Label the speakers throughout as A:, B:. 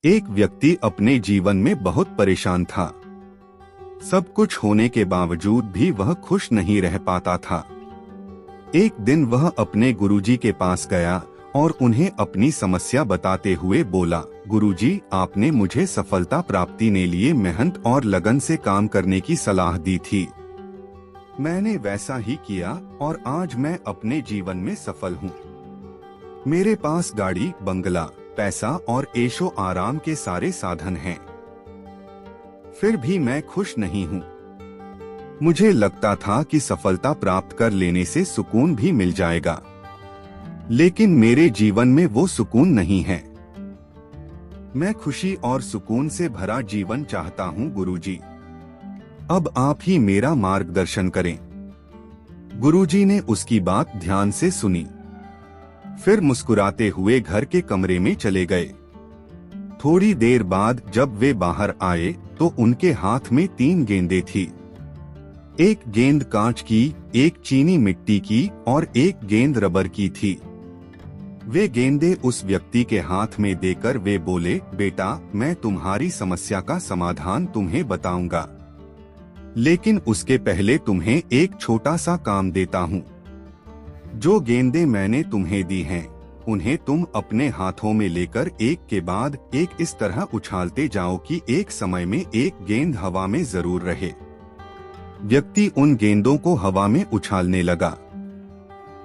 A: एक व्यक्ति अपने जीवन में बहुत परेशान था। सब कुछ होने के बावजूद भी वह खुश नहीं रह पाता था। एक दिन वह अपने गुरुजी के पास गया और उन्हें अपनी समस्या बताते हुए बोला, गुरुजी, आपने मुझे सफलता प्राप्ति के लिए मेहनत और लगन से काम करने की सलाह दी थी। मैंने वैसा ही किया और आज मैं अपने जीवन में सफल हूँ। मेरे पास गाड़ी, बंगला, पैसा और ऐशो आराम के सारे साधन हैं। फिर भी मैं खुश नहीं हूँ। मुझे लगता था कि सफलता प्राप्त कर लेने से सुकून भी मिल जाएगा, लेकिन मेरे जीवन में वो सुकून नहीं है। मैं खुशी और सुकून से भरा जीवन चाहता हूँ गुरुजी। अब आप ही मेरा मार्गदर्शन करें। गुरुजी ने उसकी बात ध्यान से सुनी, फिर मुस्कुराते हुए घर के कमरे में चले गए। थोड़ी देर बाद जब वे बाहर आए तो उनके हाथ में 3 गेंदें थी। एक गेंद कांच की, एक चीनी मिट्टी की और एक गेंद रबर की थी। वे गेंदें उस व्यक्ति के हाथ में देकर वे बोले, बेटा, मैं तुम्हारी समस्या का समाधान तुम्हें बताऊंगा, लेकिन उसके पहले तुम्हें एक छोटा सा काम देता हूँ। जो गेंदें मैंने तुम्हें दी हैं, उन्हें तुम अपने हाथों में लेकर एक के बाद एक इस तरह उछालते जाओ कि एक समय में एक गेंद हवा में जरूर रहे। व्यक्ति उन गेंदों को हवा में उछालने लगा।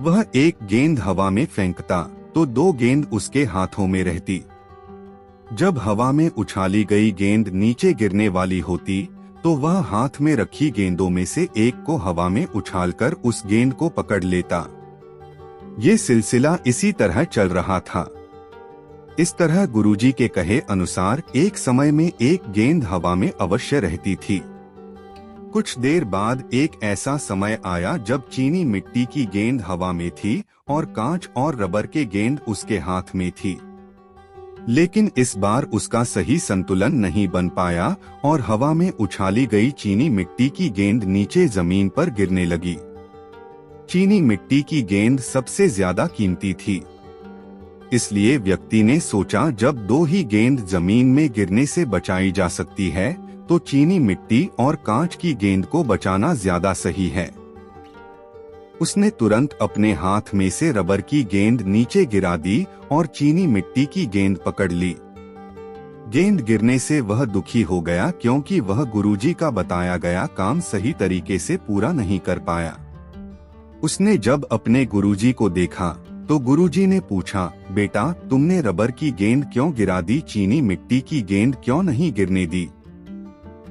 A: वह एक गेंद हवा में फेंकता तो 2 गेंद उसके हाथों में रहती। जब हवा में उछाली गई गेंद नीचे गिरने वाली होती तो वह हाथ में रखी गेंदों में से एक को हवा में उछालकर उस गेंद को पकड़ लेता। ये सिलसिला इसी तरह चल रहा था। इस तरह गुरुजी के कहे अनुसार एक समय में एक गेंद हवा में अवश्य रहती थी। कुछ देर बाद एक ऐसा समय आया जब चीनी मिट्टी की गेंद हवा में थी और कांच और रबर के गेंद उसके हाथ में थी। लेकिन इस बार उसका सही संतुलन नहीं बन पाया और हवा में उछाली गई चीनी मिट्टी की गेंद नीचे जमीन पर गिरने लगी। चीनी मिट्टी की गेंद सबसे ज्यादा कीमती थी, इसलिए व्यक्ति ने सोचा जब 2 ही गेंद जमीन में गिरने से बचाई जा सकती है तो चीनी मिट्टी और कांच की गेंद को बचाना ज्यादा सही है। उसने तुरंत अपने हाथ में से रबर की गेंद नीचे गिरा दी और चीनी मिट्टी की गेंद पकड़ ली। गेंद गिरने से वह दुखी हो गया क्योंकि वह गुरुजी का बताया गया काम सही तरीके से पूरा नहीं कर पाया। उसने जब अपने गुरुजी को देखा तो गुरुजी ने पूछा, बेटा, तुमने रबर की गेंद क्यों गिरा दी, चीनी मिट्टी की गेंद क्यों नहीं गिरने दी?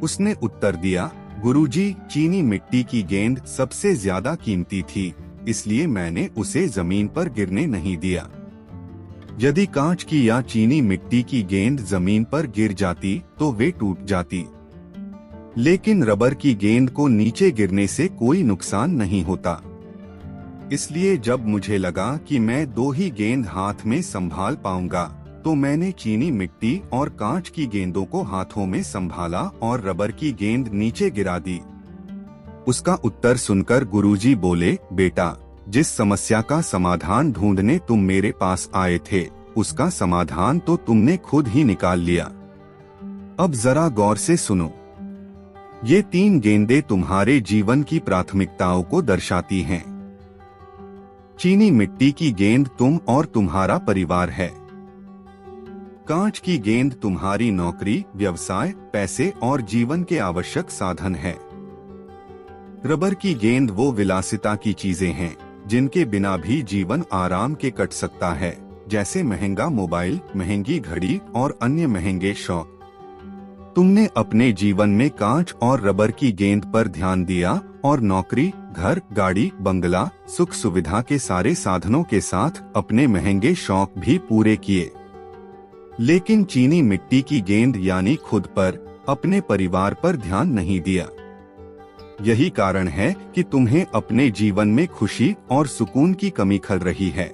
A: उसने उत्तर दिया, गुरुजी, चीनी मिट्टी की गेंद सबसे ज्यादा कीमती थी, इसलिए मैंने उसे जमीन पर गिरने नहीं दिया। यदि कांच की या चीनी मिट्टी की गेंद जमीन पर गिर जाती तो वे टूट जाती, लेकिन रबर की गेंद को नीचे गिरने से कोई नुकसान नहीं होता। इसलिए जब मुझे लगा कि मैं 2 ही गेंद हाथ में संभाल पाऊंगा तो मैंने चीनी मिट्टी और कांच की गेंदों को हाथों में संभाला और रबर की गेंद नीचे गिरा दी। उसका उत्तर सुनकर गुरुजी बोले, बेटा, जिस समस्या का समाधान ढूंढने तुम मेरे पास आए थे उसका समाधान तो तुमने खुद ही निकाल लिया। अब जरा गौर से सुनो। ये 3 गेंदें तुम्हारे जीवन की प्राथमिकताओं को दर्शाती हैं। चीनी मिट्टी की गेंद तुम और तुम्हारा परिवार है। कांच की गेंद तुम्हारी नौकरी, व्यवसाय, पैसे और जीवन के आवश्यक साधन है। रबर की गेंद वो विलासिता की चीजें हैं जिनके बिना भी जीवन आराम के कट सकता है, जैसे महंगा मोबाइल, महंगी घड़ी और अन्य महंगे शौक। तुमने अपने जीवन में कांच और रबर की गेंद पर ध्यान दिया और नौकरी, घर, गाड़ी, बंगला, सुख सुविधा के सारे साधनों के साथ अपने महंगे शौक भी पूरे किए, लेकिन चीनी मिट्टी की गेंद यानी खुद पर, अपने परिवार पर ध्यान नहीं दिया। यही कारण है कि तुम्हें अपने जीवन में खुशी और सुकून की कमी खल रही है।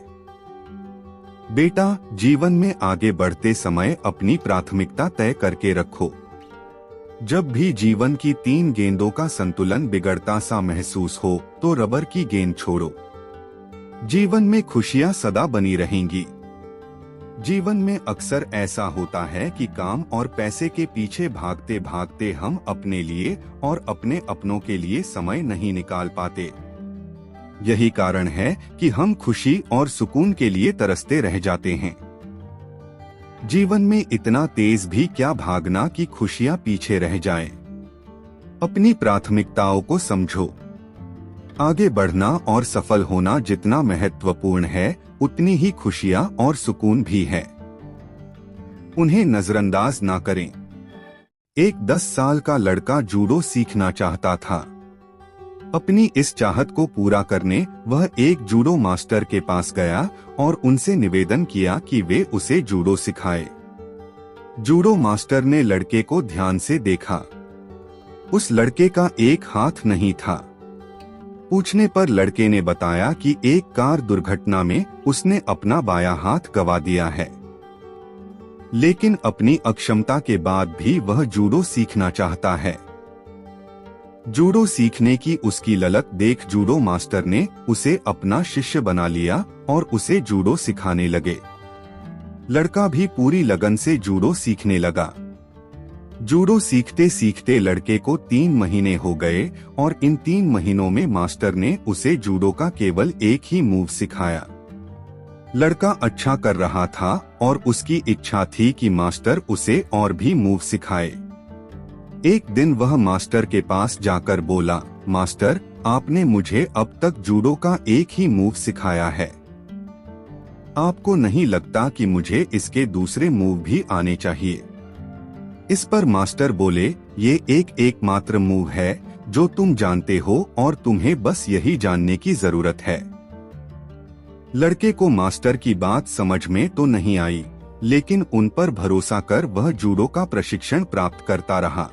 A: बेटा, जीवन में आगे बढ़ते समय अपनी प्राथमिकता तय करके रखो। जब भी जीवन की 3 गेंदों का संतुलन बिगड़ता सा महसूस हो तो रबर की गेंद छोड़ो। जीवन में खुशियां सदा बनी रहेंगी। जीवन में अक्सर ऐसा होता है कि काम और पैसे के पीछे भागते भागते हम अपने लिए और अपने अपनों के लिए समय नहीं निकाल पाते। यही कारण है कि हम खुशी और सुकून के लिए तरसते रह जाते हैं। जीवन में इतना तेज भी क्या भागना कि खुशियां पीछे रह जाएं। अपनी प्राथमिकताओं को समझो। आगे बढ़ना और सफल होना जितना महत्वपूर्ण है, उतनी ही खुशियां और सुकून भी है। उन्हें नजरअंदाज ना करें। एक 10 साल का लड़का जूडो सीखना चाहता था। अपनी इस चाहत को पूरा करने वह एक जूडो मास्टर के पास गया और उनसे निवेदन किया कि वे उसे जूडो सिखाए। जूडो मास्टर ने लड़के को ध्यान से देखा। उस लड़के का एक हाथ नहीं था। पूछने पर लड़के ने बताया कि एक कार दुर्घटना में उसने अपना बायां हाथ गंवा दिया है, लेकिन अपनी अक्षमता के बाद भी वह जूडो सीखना चाहता है। जूडो सीखने की उसकी ललक देख जूडो मास्टर ने उसे अपना शिष्य बना लिया और उसे जूडो सिखाने लगे। लड़का भी पूरी लगन से जूडो सीखने लगा। जूडो सीखते सीखते लड़के को 3 महीने हो गए और इन 3 महीनों में मास्टर ने उसे जूडो का केवल एक ही मूव सिखाया। लड़का अच्छा कर रहा था और उसकी इच्छा थी कि मास्टर उसे और भी मूव सिखाए। एक दिन वह मास्टर के पास जाकर बोला, मास्टर, आपने मुझे अब तक जूडो का एक ही मूव सिखाया है। आपको नहीं लगता कि मुझे इसके दूसरे मूव भी आने चाहिए? इस पर मास्टर बोले, ये एकमात्र मूव है जो तुम जानते हो और तुम्हें बस यही जानने की जरूरत है। लड़के को मास्टर की बात समझ में तो नहीं आई, लेकिन उन पर भरोसा कर वह जूडो का प्रशिक्षण प्राप्त करता रहा।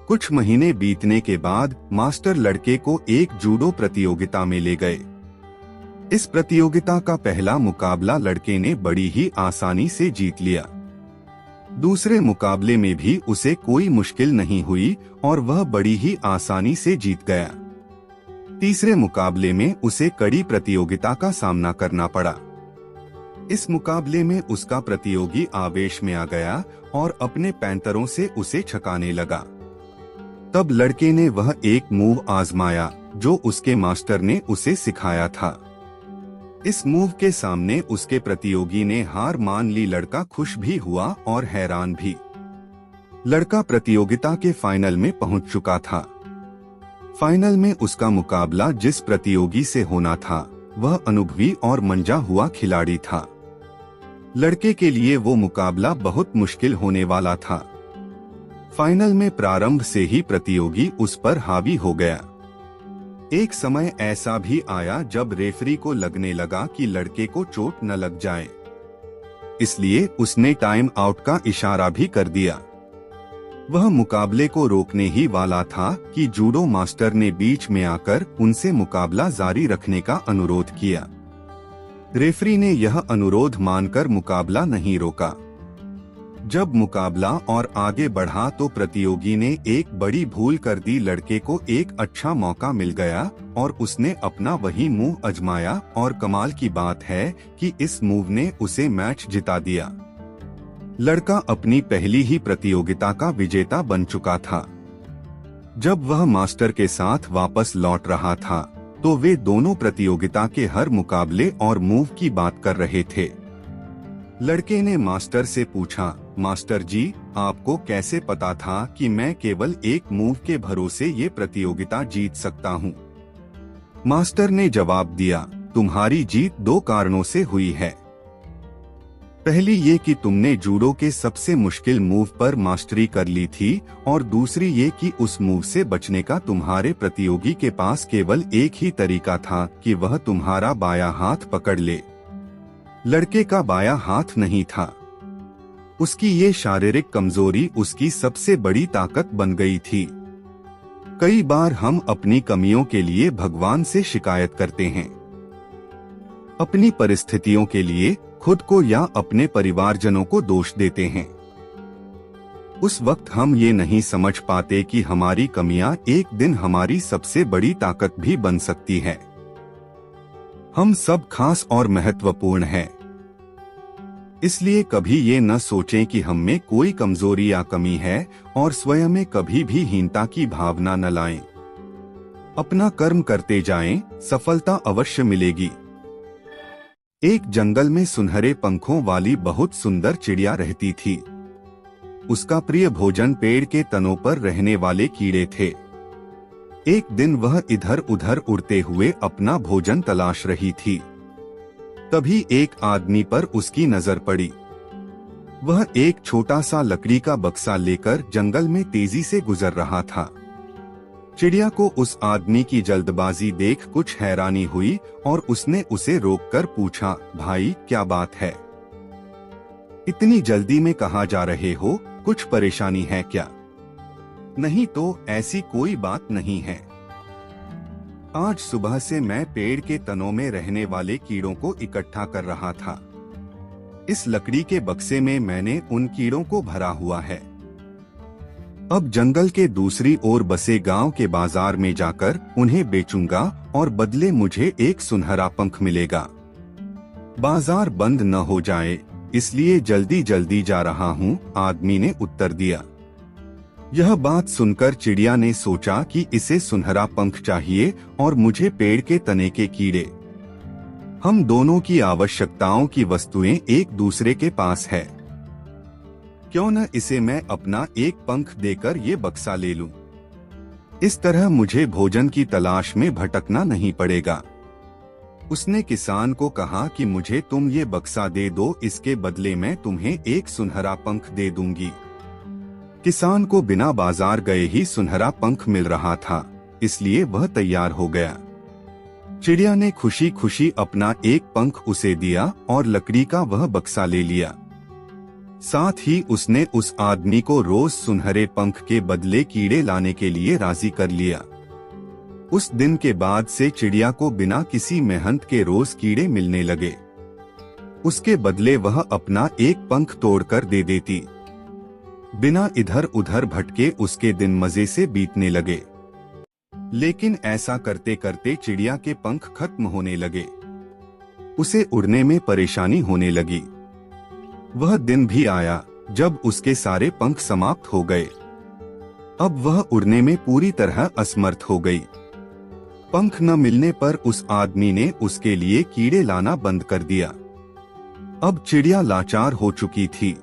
A: कुछ महीने बीतने के बाद मास्टर लड़के को एक जूडो प्रतियोगिता में ले गए। इस प्रतियोगिता का पहला मुकाबला लड़के ने बड़ी ही आसानी से जीत लिया। दूसरे मुकाबले में भी उसे कोई मुश्किल नहीं हुई और वह बड़ी ही आसानी से जीत गया। तीसरे मुकाबले में उसे कड़ी प्रतियोगिता का सामना करना पड़ा। इस मुकाबले में उसका प्रतियोगी आवेश में आ गया और अपने पैंतरों से उसे छकाने लगा। तब लड़के ने वह एक मूव आजमाया जो उसके मास्टर ने उसे सिखाया था। इस मूव के सामने उसके प्रतियोगी ने हार मान ली। लड़का खुश भी हुआ और हैरान भी। लड़का प्रतियोगिता के फाइनल में पहुंच चुका था। फाइनल में उसका मुकाबला जिस प्रतियोगी से होना था वह अनुभवी और मंजा हुआ खिलाड़ी था। लड़के के लिए वो मुकाबला बहुत मुश्किल होने वाला था। फाइनल में प्रारंभ से ही प्रतियोगी उस पर हावी हो गया। एक समय ऐसा भी आया जब रेफरी को लगने लगा कि लड़के को चोट न लग जाए, इसलिए उसने टाइम आउट का इशारा भी कर दिया। वह मुकाबले को रोकने ही वाला था कि जूडो मास्टर ने बीच में आकर उनसे मुकाबला जारी रखने का अनुरोध किया। रेफरी ने यह अनुरोध मानकर मुकाबला नहीं रोका। जब मुकाबला और आगे बढ़ा तो प्रतियोगी ने एक बड़ी भूल कर दी। लड़के को एक अच्छा मौका मिल गया और उसने अपना वही मूव आजमाया और कमाल की बात है कि इस मूव ने उसे मैच जिता दिया। लड़का अपनी पहली ही प्रतियोगिता का विजेता बन चुका था। जब वह मास्टर के साथ वापस लौट रहा था तो वे दोनों प्रतियोगिता के हर मुकाबले और मूव की बात कर रहे थे। लड़के ने मास्टर से पूछा, मास्टर जी, आपको कैसे पता था कि मैं केवल एक मूव के भरोसे ये प्रतियोगिता जीत सकता हूँ? मास्टर ने जवाब दिया, तुम्हारी जीत 2 कारणों से हुई है। पहली ये कि तुमने जूडो के सबसे मुश्किल मूव पर मास्टरी कर ली थी और दूसरी ये कि उस मूव से बचने का तुम्हारे प्रतियोगी के पास केवल एक ही तरीका था कि वह तुम्हारा बायां हाथ पकड़ ले। लड़के का बायां हाथ नहीं था। उसकी ये शारीरिक कमजोरी उसकी सबसे बड़ी ताकत बन गई थी। कई बार हम अपनी कमियों के लिए भगवान से शिकायत करते हैं। अपनी परिस्थितियों के लिए खुद को या अपने परिवारजनों को दोष देते हैं। उस वक्त हम ये नहीं समझ पाते कि हमारी कमियां एक दिन हमारी सबसे बड़ी ताकत भी बन सकती है। हम सब खास और महत्वपूर्ण हैं। इसलिए कभी ये न सोचें कि हम में कोई कमजोरी या कमी है और स्वयं में कभी भी हीनता की भावना न लाएं। अपना कर्म करते जाएं, सफलता अवश्य मिलेगी। एक जंगल में सुनहरे पंखों वाली बहुत सुंदर चिड़िया रहती थी। उसका प्रिय भोजन पेड़ के तनों पर रहने वाले कीड़े थे। एक दिन वह इधर उधर उड़ते हुए अपना भोजन तलाश रही थी। तभी एक आदमी पर उसकी नजर पड़ी। वह एक छोटा सा लकड़ी का बक्सा लेकर जंगल में तेजी से गुजर रहा था। चिड़िया को उस आदमी की जल्दबाजी देख कुछ हैरानी हुई और उसने उसे रोककर पूछा, भाई क्या बात है? इतनी जल्दी में कहाँ जा रहे हो? कुछ परेशानी है क्या? नहीं तो ऐसी कोई बात नहीं है। आज सुबह से मैं पेड़ के तनों में रहने वाले कीड़ों को इकट्ठा कर रहा था। इस लकड़ी के बक्से में मैंने उन कीड़ों को भरा हुआ है। अब जंगल के दूसरी ओर बसे गांव के बाजार में जाकर उन्हें बेचूंगा और बदले मुझे एक सुनहरा पंख मिलेगा। बाजार बंद न हो जाए इसलिए जल्दी जल्दी जा रहा हूँ, आदमी ने उत्तर दिया। यह बात सुनकर चिड़िया ने सोचा कि इसे सुनहरा पंख चाहिए और मुझे पेड़ के तने के कीड़े। हम दोनों की आवश्यकताओं की वस्तुएं एक दूसरे के पास है। क्यों न इसे मैं अपना एक पंख देकर ये बक्सा ले लूं। इस तरह मुझे भोजन की तलाश में भटकना नहीं पड़ेगा। उसने किसान को कहा कि मुझे तुम ये बक्सा दे दो, इसके बदले मैं तुम्हें एक सुनहरा पंख दे दूंगी। किसान को बिना बाजार गए ही सुनहरा पंख मिल रहा था, इसलिए वह तैयार हो गया। चिड़िया ने खुशी खुशी अपना एक पंख उसे दिया और लकड़ी का वह बक्सा ले लिया। साथ ही उसने उस आदमी को रोज सुनहरे पंख के बदले कीड़े लाने के लिए राजी कर लिया। उस दिन के बाद से चिड़िया को बिना किसी मेहनत के रोज कीड़े मिलने लगे। उसके बदले वह अपना एक पंख तोड़कर दे देती। बिना इधर उधर भटके उसके दिन मजे से बीतने लगे। लेकिन ऐसा करते करते चिड़िया के पंख खत्म होने लगे। उसे उड़ने में परेशानी होने लगी। वह दिन भी आया जब उसके सारे पंख समाप्त हो गए। अब वह उड़ने में पूरी तरह असमर्थ हो गई। पंख न मिलने पर उस आदमी ने उसके लिए कीड़े लाना बंद कर दिया। अब चिड़िया लाचार हो चुकी थी।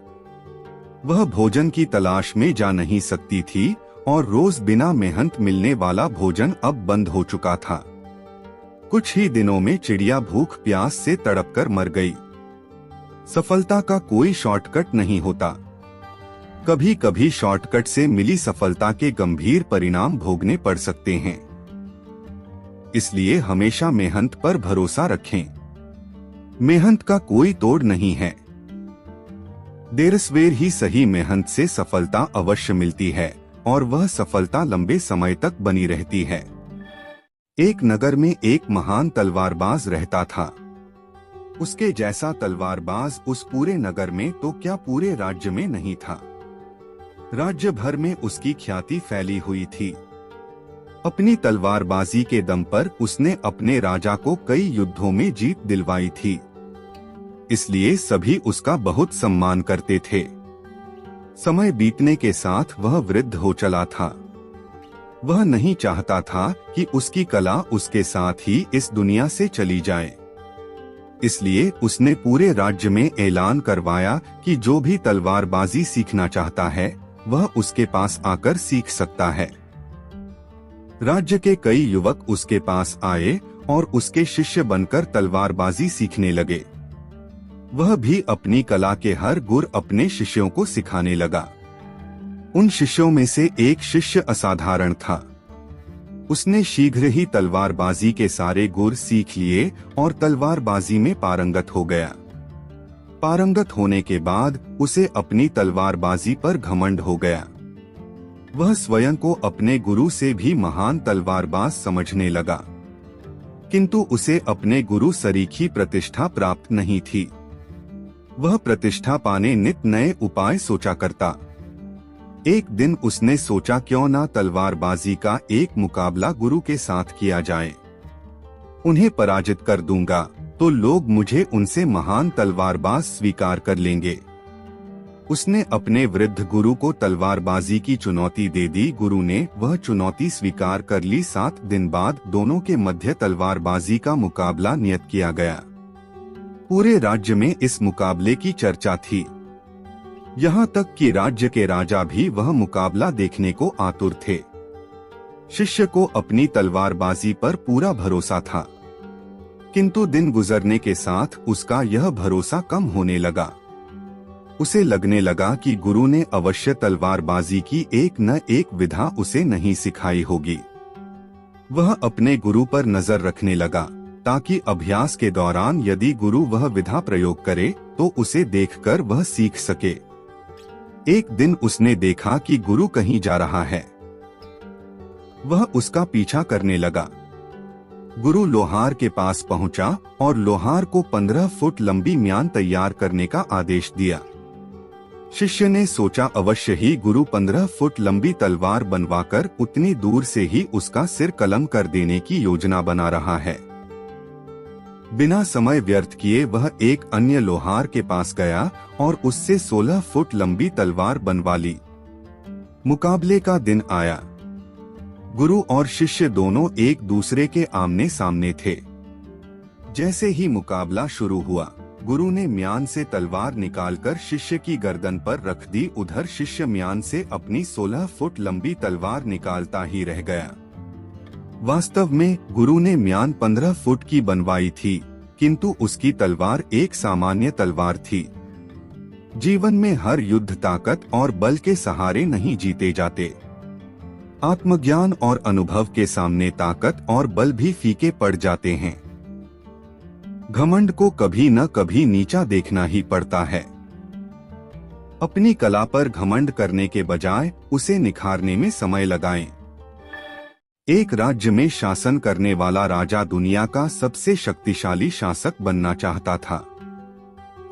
A: वह भोजन की तलाश में जा नहीं सकती थी और रोज बिना मेहनत मिलने वाला भोजन अब बंद हो चुका था। कुछ ही दिनों में चिड़िया भूख प्यास से तड़पकर मर गई। सफलता का कोई शॉर्टकट नहीं होता। कभी कभी शॉर्टकट से मिली सफलता के गंभीर परिणाम भोगने पड़ सकते हैं। इसलिए हमेशा मेहनत पर भरोसा रखें। मेहनत का कोई तोड़ नहीं है। देर सवेर ही सही मेहनत से सफलता अवश्य मिलती है और वह सफलता लंबे समय तक बनी रहती है। एक नगर में एक महान तलवारबाज रहता था। उसके जैसा तलवारबाज उस पूरे नगर में तो क्या पूरे राज्य में नहीं था। राज्य भर में उसकी ख्याति फैली हुई थी। अपनी तलवारबाजी के दम पर उसने अपने राजा को कई युद्धों में जीत दिलवाई थी। इसलिए सभी उसका बहुत सम्मान करते थे। समय बीतने के साथ वह वृद्ध हो चला था। वह नहीं चाहता था कि उसकी कला उसके साथ ही इस दुनिया से चली जाए। इसलिए उसने पूरे राज्य में ऐलान करवाया कि जो भी तलवारबाजी सीखना चाहता है वह उसके पास आकर सीख सकता है। राज्य के कई युवक उसके पास आए और उसके शिष्य बनकर तलवारबाजी सीखने लगे। वह भी अपनी कला के हर गुर अपने शिष्यों को सिखाने लगा। उन शिष्यों में से एक शिष्य असाधारण था। उसने शीघ्र ही तलवारबाजी के सारे गुर सीख लिए और तलवारबाजी में पारंगत हो गया। पारंगत होने के बाद उसे अपनी तलवारबाजी पर घमंड हो गया। वह स्वयं को अपने गुरु से भी महान तलवारबाज समझने लगा, किंतु उसे अपने गुरु सरीखी प्रतिष्ठा प्राप्त नहीं थी। वह प्रतिष्ठा पाने नित नए उपाय सोचा करता। एक दिन उसने सोचा क्यों ना तलवारबाजी का एक मुकाबला गुरु के साथ किया जाए। उन्हें पराजित कर दूंगा तो लोग मुझे उनसे महान तलवारबाज स्वीकार कर लेंगे। उसने अपने वृद्ध गुरु को तलवारबाजी की चुनौती दे दी। गुरु ने वह चुनौती स्वीकार कर ली। 7 दिन बाद दोनों के मध्य तलवारबाजी का मुकाबला नियत किया गया। पूरे राज्य में इस मुकाबले की चर्चा थी, यहाँ तक कि राज्य के राजा भी वह मुकाबला देखने को आतुर थे। शिष्य को अपनी तलवारबाजी पर पूरा भरोसा था, किंतु दिन गुजरने के साथ उसका यह भरोसा कम होने लगा। उसे लगने लगा कि गुरु ने अवश्य तलवारबाजी की एक न एक विधा उसे नहीं सिखाई होगी। वह अपने गुरु पर नजर रखने लगा, ताकि अभ्यास के दौरान यदि गुरु वह विधा प्रयोग करे तो उसे देखकर वह सीख सके। एक दिन उसने देखा कि गुरु कहीं जा रहा है। वह उसका पीछा करने लगा। गुरु लोहार के पास पहुंचा और लोहार को 15 फुट लंबी म्यान तैयार करने का आदेश दिया। शिष्य ने सोचा अवश्य ही गुरु 15 फुट लंबी तलवार बनवाकर उतनी दूर से ही उसका सिर कलम कर देने की योजना बना रहा है। बिना समय व्यर्थ किए वह एक अन्य लोहार के पास गया और उससे 16 फुट लंबी तलवार बनवा ली। मुकाबले का दिन आया। गुरु और शिष्य दोनों एक दूसरे के आमने सामने थे। जैसे ही मुकाबला शुरू हुआ, गुरु ने म्यान से तलवार निकालकर शिष्य की गर्दन पर रख दी। उधर शिष्य म्यान से अपनी 16 फुट लंबी तलवार निकालता ही रह गया। वास्तव में गुरु ने म्यान 15 फुट की बनवाई थी, किंतु उसकी तलवार एक सामान्य तलवार थी। जीवन में हर युद्ध ताकत और बल के सहारे नहीं जीते जाते। आत्मज्ञान और अनुभव के सामने ताकत और बल भी फीके पड़ जाते हैं। घमंड को कभी न कभी नीचा देखना ही पड़ता है। अपनी कला पर घमंड करने के बजाय उसे निखारने में समय लगाएं। एक राज्य में शासन करने वाला राजा दुनिया का सबसे शक्तिशाली शासक बनना चाहता था।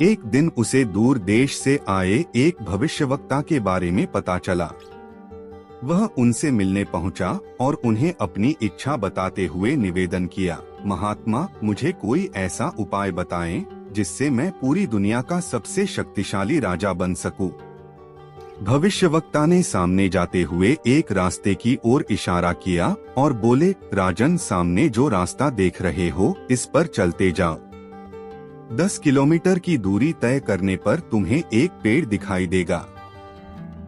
A: एक दिन उसे दूर देश से आए एक भविष्यवक्ता के बारे में पता चला। वह उनसे मिलने पहुंचा और उन्हें अपनी इच्छा बताते हुए निवेदन किया, महात्मा, मुझे कोई ऐसा उपाय बताएं जिससे मैं पूरी दुनिया का सबसे शक्तिशाली राजा बन सकूं। भविष्यवक्ता ने सामने जाते हुए एक रास्ते की ओर इशारा किया और बोले, राजन, सामने जो रास्ता देख रहे हो इस पर चलते जाओ। 10 किलोमीटर की दूरी तय करने पर तुम्हें एक पेड़ दिखाई देगा।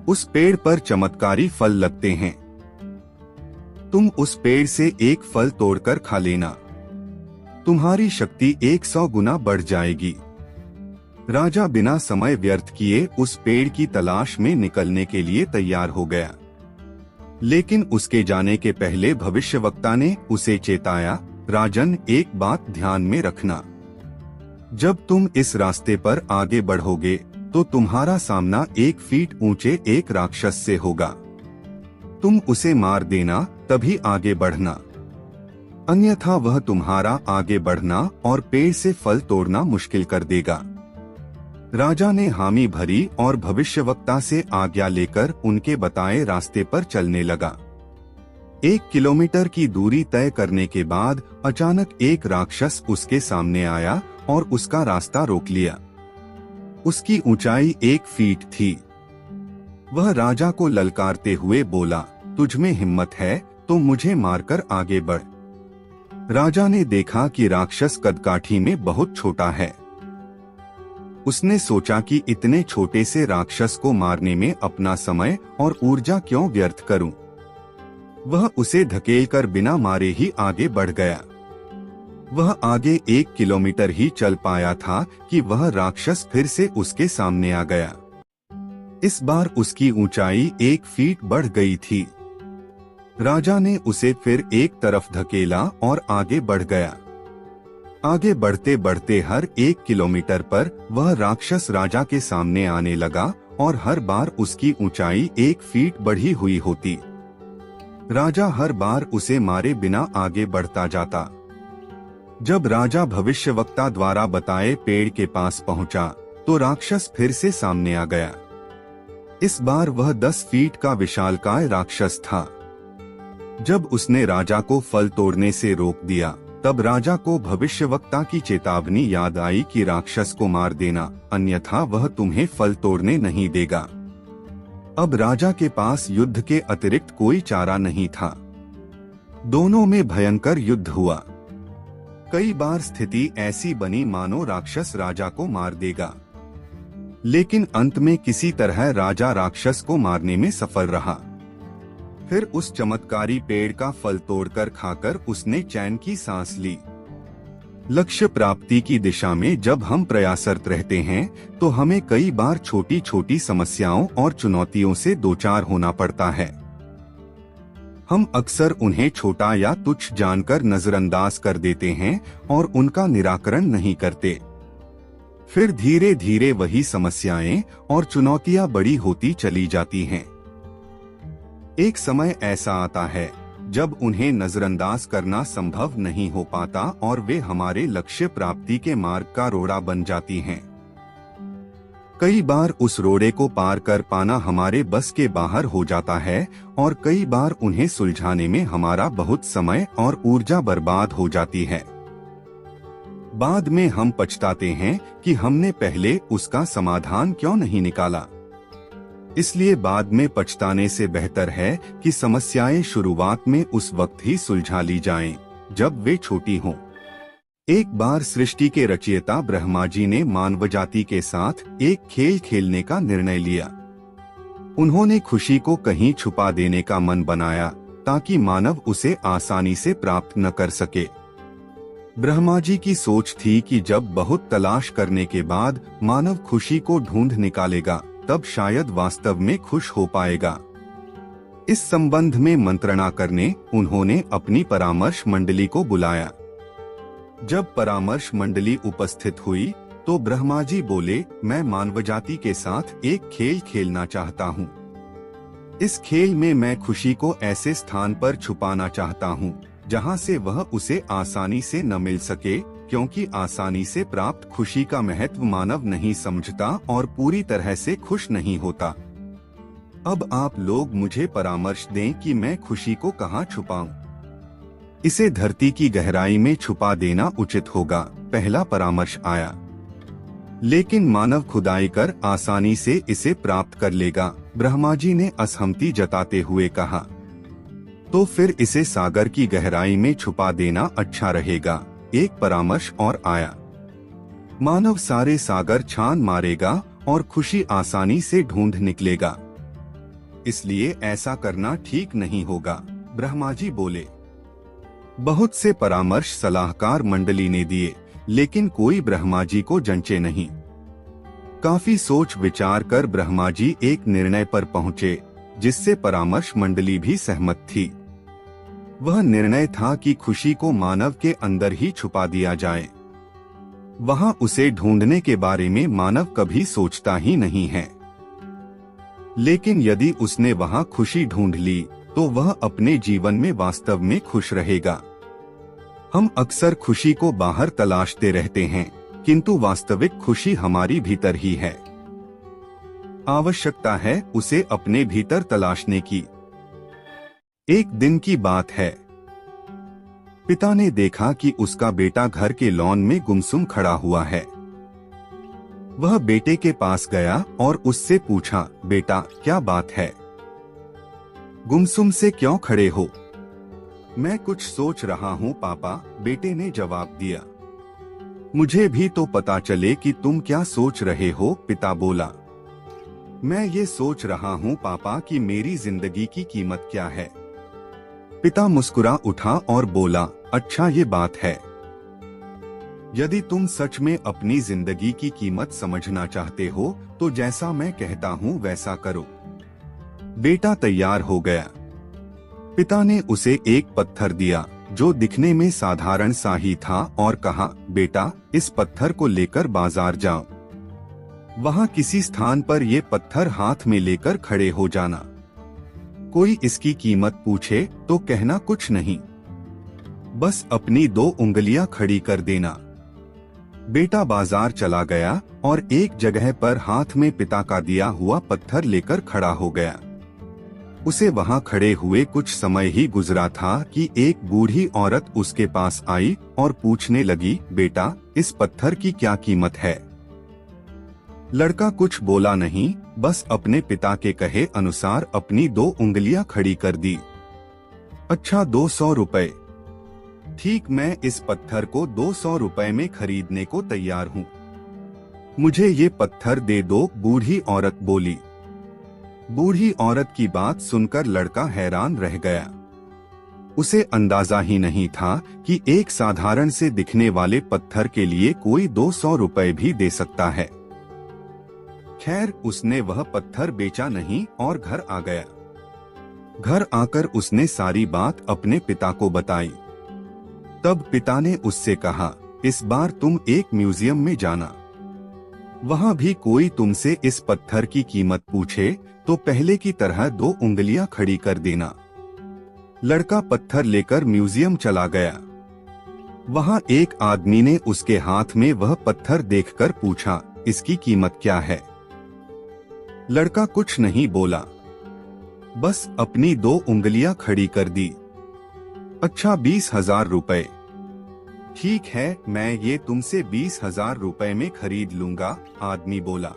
A: उस पेड़ पर चमत्कारी फल लगते हैं। तुम उस पेड़ से एक फल तोड़कर खा लेना। तुम्हारी शक्ति 100 गुना बढ़ जाएगी। राजा बिना समय व्यर्थ किए उस पेड़ की तलाश में निकलने के लिए तैयार हो गया। लेकिन उसके जाने के पहले भविष्यवक्ता ने उसे चेताया, राजन, एक बात ध्यान में रखना। जब तुम इस रास्ते पर आगे बढ़ोगे तो तुम्हारा सामना 1 फीट ऊंचे एक राक्षस से होगा। तुम उसे मार देना, तभी आगे बढ़ना, अन्यथा वह तुम्हारा आगे बढ़ना और पेड़ से फल तोड़ना मुश्किल कर देगा। राजा ने हामी भरी और भविष्यवक्ता से आज्ञा लेकर उनके बताए रास्ते पर चलने लगा। 1 किलोमीटर की दूरी तय करने के बाद अचानक एक राक्षस उसके सामने आया और उसका रास्ता रोक लिया। उसकी ऊंचाई 1 फीट थी। वह राजा को ललकारते हुए बोला, तुझ में हिम्मत है तो मुझे मारकर आगे बढ़। राजा ने देखा कि राक्षस कदकाठी में बहुत छोटा है। उसने सोचा कि इतने छोटे से राक्षस को मारने में अपना समय और ऊर्जा क्यों व्यर्थ करूं। वह उसे धकेलकर बिना मारे ही आगे बढ़ गया। वह आगे 1 किलोमीटर ही चल पाया था कि वह राक्षस फिर से उसके सामने आ गया। इस बार उसकी ऊंचाई 1 फीट बढ़ गई थी। राजा ने उसे फिर एक तरफ धकेला और आगे बढ़ गया। आगे बढ़ते बढ़ते हर 1 किलोमीटर पर वह राक्षस राजा के सामने आने लगा और हर बार उसकी ऊंचाई 1 फीट बढ़ी हुई होती। राजा हर बार उसे मारे बिना आगे बढ़ता जाता। जब राजा भविष्यवक्ता द्वारा बताए पेड़ के पास पहुंचा तो राक्षस फिर से सामने आ गया। इस बार वह 10 फीट का विशालकाय राक्षस था। जब उसने राजा को फल तोड़ने से रोक दिया तब राजा को भविष्यवक्ता की चेतावनी याद आई कि राक्षस को मार देना, अन्यथा वह तुम्हें फल तोड़ने नहीं देगा। अब राजा के पास युद्ध के अतिरिक्त कोई चारा नहीं था। दोनों में भयंकर युद्ध हुआ। कई बार स्थिति ऐसी बनी मानो राक्षस राजा को मार देगा, लेकिन अंत में किसी तरह राजा राक्षस को मारने में सफल रहा। फिर उस चमत्कारी पेड़ का फल तोड़कर खाकर उसने चैन की सांस ली। लक्ष्य प्राप्ति की दिशा में जब हम प्रयासरत रहते हैं तो हमें कई बार छोटी छोटी समस्याओं और चुनौतियों से दो चार होना पड़ता है। हम अक्सर उन्हें छोटा या तुच्छ जानकर नजरअंदाज कर देते हैं और उनका निराकरण नहीं करते। फिर धीरे धीरे वही समस्याएं और चुनौतियां बड़ी होती चली जाती हैं। एक समय ऐसा आता है जब उन्हें नजरअंदाज करना संभव नहीं हो पाता और वे हमारे लक्ष्य प्राप्ति के मार्ग का रोड़ा बन जाती हैं। कई बार उस रोड़े को पार कर पाना हमारे बस के बाहर हो जाता है और कई बार उन्हें सुलझाने में हमारा बहुत समय और ऊर्जा बर्बाद हो जाती है। बाद में हम पछताते हैं कि हमने पहले उसका समाधान क्यों नहीं निकाला। इसलिए बाद में पछताने से बेहतर है कि समस्याएं शुरुआत में उस वक्त ही सुलझा ली जाएं, जब वे छोटी हों। एक बार सृष्टि के रचयिता ब्रह्मा जी ने मानव जाति के साथ एक खेल खेलने का निर्णय लिया। उन्होंने खुशी को कहीं छुपा देने का मन बनाया ताकि मानव उसे आसानी से प्राप्त न कर सके। ब्रह्मा जी की सोच थी कि जब बहुत तलाश करने के बाद मानव खुशी को ढूंढ निकालेगा तब शायद वास्तव में खुश हो पाएगा। इस संबंध में मंत्रणा करने उन्होंने अपनी परामर्श मंडली को बुलाया। जब परामर्श मंडली उपस्थित हुई तो ब्रह्मा जी बोले, मैं मानवजाति के साथ एक खेल खेलना चाहता हूँ। इस खेल में मैं खुशी को ऐसे स्थान पर छुपाना चाहता हूँ जहाँ से वह उसे आसानी से न मिल सके, क्योंकि आसानी से प्राप्त खुशी का महत्व मानव नहीं समझता और पूरी तरह से खुश नहीं होता। अब आप लोग मुझे परामर्श दें कि मैं खुशी को कहाँ छुपाऊं। इसे धरती की गहराई में छुपा देना उचित होगा, पहला परामर्श आया। लेकिन मानव खुदाई कर आसानी से इसे प्राप्त कर लेगा, ब्रह्मा जी ने असहमति जताते हुए कहा। तो फिर इसे सागर की गहराई में छुपा देना अच्छा रहेगा, एक परामर्श और आया। मानव सारे सागर छान मारेगा और खुशी आसानी से ढूंढ निकलेगा, इसलिए ऐसा करना ठीक नहीं होगा, ब्रह्मा जी बोले। बहुत से परामर्श सलाहकार मंडली ने दिए, लेकिन कोई ब्रह्मा जी को जंचे नहीं। काफी सोच विचार कर ब्रह्मा जी एक निर्णय पर पहुंचे, जिससे परामर्श मंडली भी सहमत थी। वह निर्णय था कि खुशी को मानव के अंदर ही छुपा दिया जाए। वहां उसे ढूंढने के बारे में मानव कभी सोचता ही नहीं है। लेकिन यदि उसने वहां खुशी ढूंढ ली तो वह अपने जीवन में वास्तव में खुश रहेगा। हम अक्सर खुशी को बाहर तलाशते रहते हैं, किंतु वास्तविक खुशी हमारी भीतर ही है। आवश्यकता है उसे अपने भीतर तलाशने की। एक दिन की बात है। पिता ने देखा कि उसका बेटा घर के लॉन में गुमसुम खड़ा हुआ है। वह बेटे के पास गया और उससे पूछा, बेटा क्या बात है? गुमसुम से क्यों खड़े हो? मैं कुछ सोच रहा हूँ पापा, बेटे ने जवाब दिया। मुझे भी तो पता चले कि तुम क्या सोच रहे हो, पिता बोला। मैं ये सोच रहा हूँ पापा कि मेरी जिंदगी की कीमत क्या है। पिता मुस्कुरा उठा और बोला, अच्छा ये बात है। यदि तुम सच में अपनी जिंदगी की कीमत समझना चाहते हो तो जैसा मैं कहता हूँ वैसा करो। बेटा तैयार हो गया। पिता ने उसे एक पत्थर दिया जो दिखने में साधारण सा ही था और कहा, बेटा इस पत्थर को लेकर बाजार जाओ। वहां किसी स्थान पर ये पत्थर हाथ में लेकर खड़े हो जाना। कोई इसकी कीमत पूछे तो कहना कुछ नहीं, बस अपनी 2 उंगलियां खड़ी कर देना। बेटा बाजार चला गया और एक जगह पर हाथ में पिता का दिया हुआ पत्थर लेकर खड़ा हो गया। उसे वहां खड़े हुए कुछ समय ही गुजरा था कि एक बूढ़ी औरत उसके पास आई और पूछने लगी, बेटा, इस पत्थर की क्या कीमत है? लड़का कुछ बोला नहीं, बस अपने पिता के कहे अनुसार अपनी 2 उंगलियां खड़ी कर दी। अच्छा, 200 रुपए। ठीक, मैं इस पत्थर को 200 रुपए में खरीदने को तैयार हूँ। मुझे ये पत्थर दे दो, बूढ़ी औरत बोली। बूढ़ी औरत की बात सुनकर लड़का हैरान रह गया। उसे अंदाजा ही नहीं था कि एक साधारण से दिखने वाले पत्थर के लिए कोई 200 रुपए भी दे सकता है। खैर, उसने वह पत्थर बेचा नहीं और घर आ गया। घर आकर उसने सारी बात अपने पिता को बताई। तब पिता ने उससे कहा, इस बार तुम एक म्यूजियम में जाना। वहां भी कोई तुमसे इस पत्थर की कीमत पूछे तो पहले की तरह 2 उंगलियां खड़ी कर देना। लड़का पत्थर लेकर म्यूजियम चला गया। वहां एक आदमी ने उसके हाथ में वह पत्थर देखकर पूछा, इसकी कीमत क्या है? लड़का कुछ नहीं बोला, बस अपनी 2 उंगलियां खड़ी कर दी। अच्छा, 20,000 रुपए। ठीक है, मैं ये तुमसे 20,000 रुपए में खरीद लूंगा, आदमी बोला।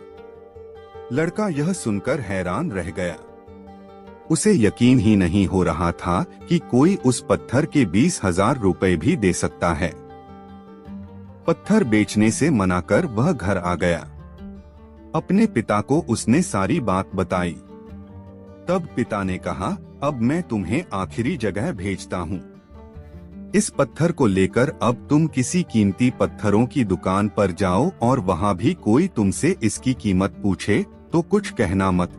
A: लड़का यह सुनकर हैरान रह गया। उसे यकीन ही नहीं हो रहा था कि कोई उस पत्थर के 20,000 रुपए भी दे सकता है। पत्थर बेचने से मना कर वह घर आ गया। अपने पिता को उसने सारी बात बताई। तब पिता ने कहा, अब मैं तुम्हें आखिरी जगह भेजता हूँ। इस पत्थर को लेकर अब तुम किसी कीमती पत्थरों की दुकान पर जाओ और वहां भी कोई तुमसे इसकी कीमत पूछे तो कुछ कहना मत।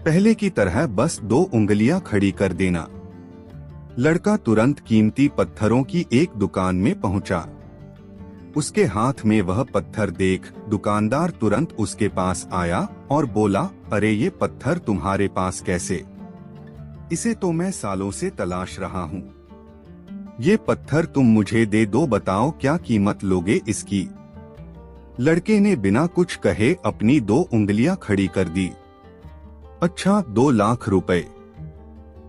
A: पहले की तरह बस 2 उंगलियां खड़ी कर देना। लड़का तुरंत कीमती पत्थरों की एक दुकान में पहुंचा। उसके हाथ में वह पत्थर देख दुकानदार तुरंत उसके पास आया और बोला, अरे ये पत्थर तुम्हारे पास कैसे? इसे तो मैं सालों से तलाश रहा हूँ। ये पत्थर तुम मुझे दे दो, बताओ क्या कीमत लोगे इसकी? लड़के ने बिना कुछ कहे अपनी 2 उंगलियां खड़ी कर दी। अच्छा, 2 लाख रुपए।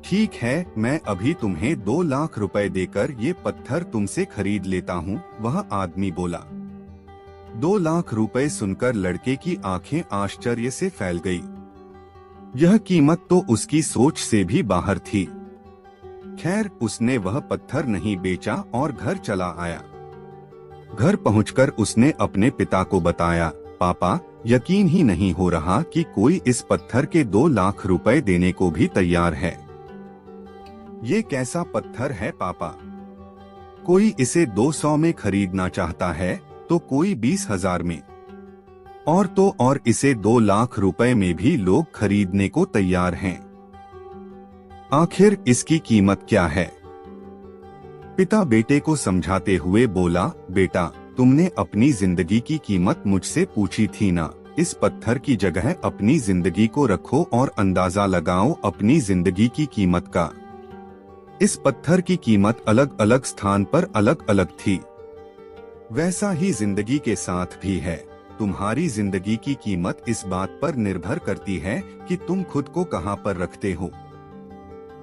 A: ठीक है, मैं अभी तुम्हें 2 लाख रुपए देकर ये पत्थर तुमसे खरीद लेता हूँ, वह आदमी बोला। 2 लाख रुपए सुनकर लड़के की आंखें आश्चर्य से फैल गई। यह कीमत तो उसकी सोच से भी बाहर थी। खैर, उसने वह पत्थर नहीं बेचा और घर चला आया। घर पहुंचकर उसने अपने पिता को बताया, पापा, यकीन ही नहीं हो रहा कि कोई इस पत्थर के 2 लाख रुपए देने को भी तैयार है। ये कैसा पत्थर है पापा? कोई इसे 200 में खरीदना चाहता है तो कोई 20,000 में, और तो और इसे 2 लाख रुपए में भी लोग खरीदने को तैयार हैं। आखिर इसकी कीमत क्या है? पिता बेटे को समझाते हुए बोला, बेटा, तुमने अपनी जिंदगी की कीमत मुझसे पूछी थी ना। इस पत्थर की जगह अपनी जिंदगी को रखो और अंदाजा लगाओ अपनी जिंदगी की कीमत का। इस पत्थर की कीमत अलग अलग स्थान पर अलग अलग थी। वैसा ही जिंदगी के साथ भी है। तुम्हारी जिंदगी की कीमत इस बात पर निर्भर करती है कि तुम खुद को कहां पर रखते हो।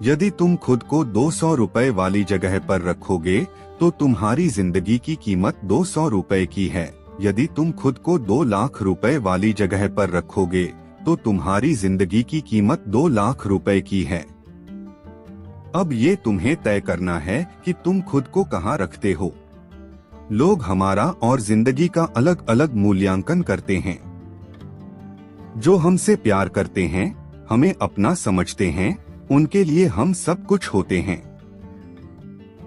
A: यदि तुम खुद को 200 रुपए वाली जगह पर रखोगे तो तुम्हारी जिंदगी की कीमत 200 रुपए की है। यदि तुम खुद को 2 लाख रुपए वाली जगह पर रखोगे तो तुम्हारी जिंदगी की कीमत 2 लाख रुपए की है। अब ये तुम्हें तय करना है कि तुम खुद को कहां रखते हो। लोग हमारा और जिंदगी का अलग अलग मूल्यांकन करते हैं। जो हमसे प्यार करते हैं, हमें अपना समझते हैं, उनके लिए हम सब कुछ होते हैं।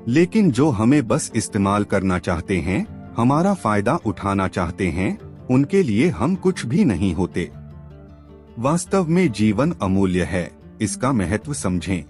A: लेकिन जो हमें बस इस्तेमाल करना चाहते हैं, हमारा फायदा उठाना चाहते हैं, उनके लिए हम कुछ भी नहीं होते। वास्तव में जीवन अमूल्य है, इसका महत्व समझें।